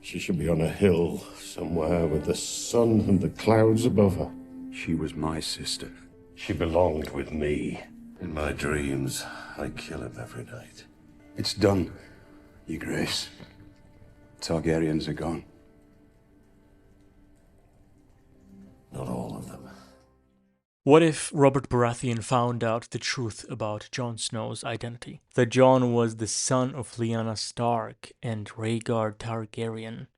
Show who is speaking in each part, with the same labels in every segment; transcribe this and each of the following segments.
Speaker 1: She should be on a hill somewhere with the sun and the clouds above her.
Speaker 2: She was my sister.
Speaker 1: She belonged with me. In my dreams, I kill him every night.
Speaker 2: It's done, Your Grace. Targaryens are gone.
Speaker 1: Not all of them.
Speaker 3: What if Robert Baratheon found out the truth about Jon Snow's identity? That Jon was the son of Lyanna Stark and Rhaegar Targaryen.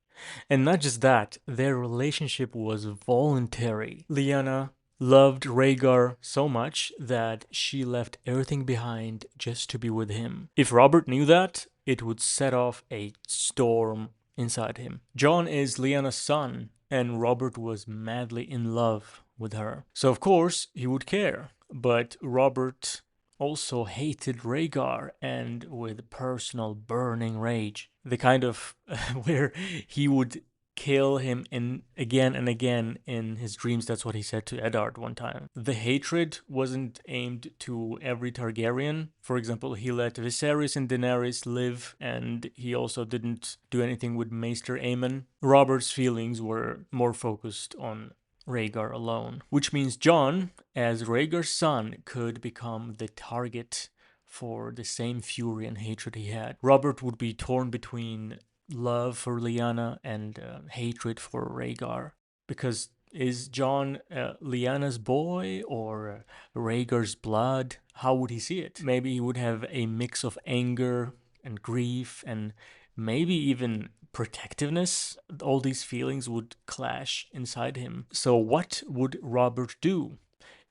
Speaker 3: And not just that, their relationship was voluntary. Lyanna loved Rhaegar so much that she left everything behind just to be with him. If Robert knew that, it would set off a storm inside him. Jon is Lyanna's son, and Robert was madly in love with her. So of course he would care, but Robert also hated Rhaegar, and with personal burning rage. The kind of where he would kill him again and again in his dreams. That's what he said to Eddard one time. The hatred wasn't aimed to every Targaryen. For example, he let Viserys and Daenerys live, and he also didn't do anything with Maester Aemon. Robert's feelings were more focused on Rhaegar alone, which means Jon, as Rhaegar's son, could become the target for the same fury and hatred he had. Robert would be torn between love for Lyanna and hatred for Rhaegar, because is Jon Lyanna's boy or Rhaegar's blood? How would he see it? Maybe he would have a mix of anger and grief and maybe even protectiveness. All these feelings would clash inside him. So what would Robert do?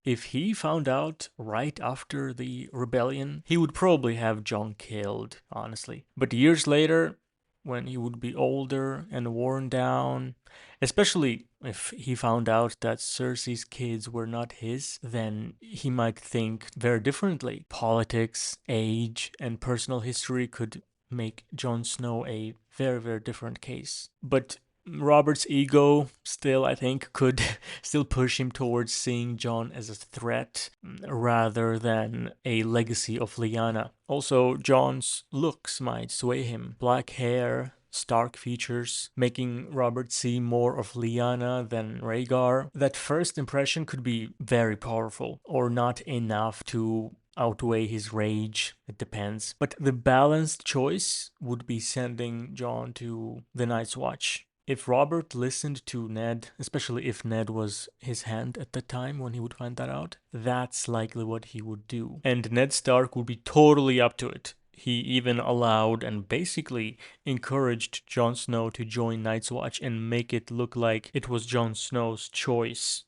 Speaker 3: If he found out right after the rebellion, he would probably have Jon killed, honestly. But years later, when he would be older and worn down, especially if he found out that Cersei's kids were not his, then he might think very differently. Politics, age, and personal history could make Jon Snow a very, very different case. But Robert's ego still, I think, could still push him towards seeing Jon as a threat rather than a legacy of Lyanna. Also, Jon's looks might sway him. Black hair, stark features, making Robert see more of Lyanna than Rhaegar. That first impression could be very powerful, or not enough to outweigh his rage. It depends. But the balanced choice would be sending Jon to the Night's Watch. If Robert listened to Ned, especially if Ned was his hand at the time when he would find that out, that's likely what he would do. And Ned Stark would be totally up to it. He even allowed and basically encouraged Jon Snow to join Night's Watch and make it look like it was Jon Snow's choice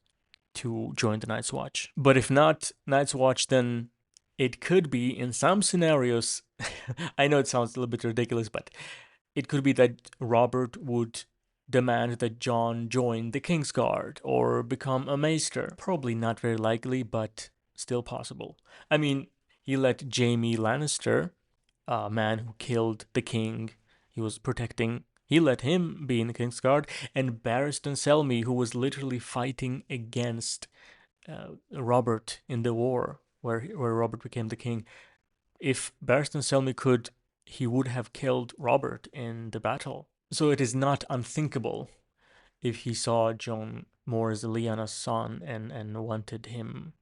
Speaker 3: to join the Night's Watch. But if not Night's Watch, then it could be, in some scenarios, I know it sounds a little bit ridiculous, but it could be that Robert would demand that Jon join the Kingsguard or become a maester. Probably not very likely, but still possible. I mean, he let Jaime Lannister, a man who killed the king he was protecting, he let him be in the Kingsguard, and Barristan Selmy, who was literally fighting against Robert in the war where Robert became the king. If Barristan Selmy could, he would have killed Robert in the battle. So it is not unthinkable if he saw Jon more as Lyanna's son and wanted him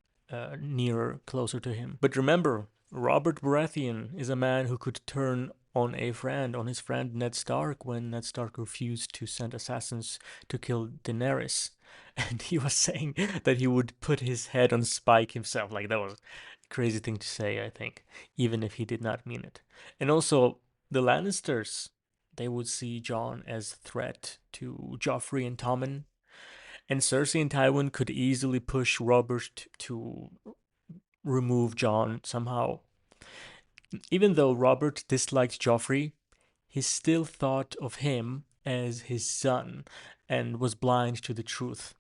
Speaker 3: nearer, closer to him. But remember, Robert Baratheon is a man who could turn on his friend Ned Stark, when Ned Stark refused to send assassins to kill Daenerys. And he was saying that he would put his head on spike himself. Like, that was a crazy thing to say, I think, even if he did not mean it. And also, the Lannisters, they would see Jon as a threat to Joffrey and Tommen. And Cersei and Tywin could easily push Robert to remove Jon somehow. Even though Robert disliked Joffrey, he still thought of him as his son and was blind to the truth.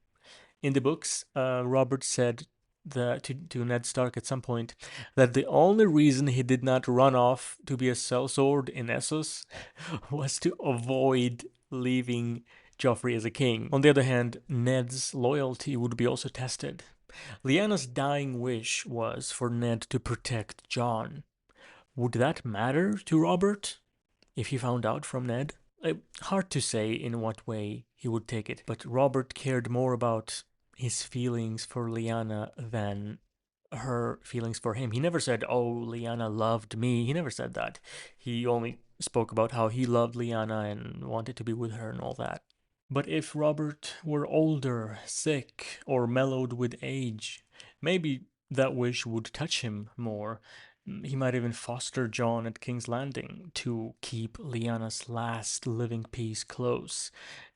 Speaker 3: In the books, Robert said to Ned Stark at some point that the only reason he did not run off to be a sellsword in Essos was to avoid leaving Joffrey as a king. On the other hand, Ned's loyalty would be also tested. Lyanna's dying wish was for Ned to protect Jon. Would that matter to Robert if he found out from Ned? Hard to say in what way he would take it, but Robert cared more about his feelings for Lyanna than her feelings for him. He never said, "Oh, Lyanna loved me." He never said that. He only spoke about how he loved Lyanna and wanted to be with her and all that. But if Robert were older, sick, or mellowed with age, maybe that wish would touch him more. He might even foster Jon at King's Landing to keep Lyanna's last living piece close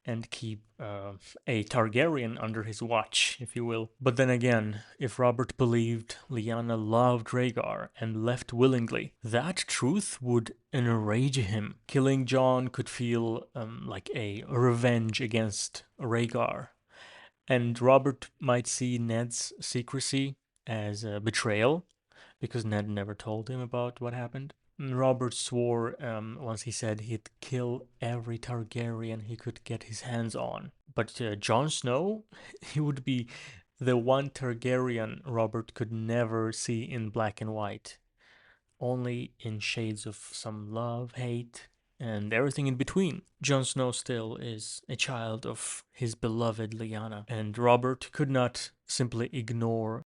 Speaker 3: and keep a Targaryen under his watch, if you will. But then again, if Robert believed Lyanna loved Rhaegar and left willingly, that truth would enrage him. Killing Jon could feel like a revenge against Rhaegar. And Robert might see Ned's secrecy as a betrayal, because Ned never told him about what happened. Robert swore once he said he'd kill every Targaryen he could get his hands on. But Jon Snow, he would be the one Targaryen Robert could never see in black and white, only in shades of some love, hate, and everything in between. Jon Snow still is a child of his beloved Lyanna, and Robert could not simply ignore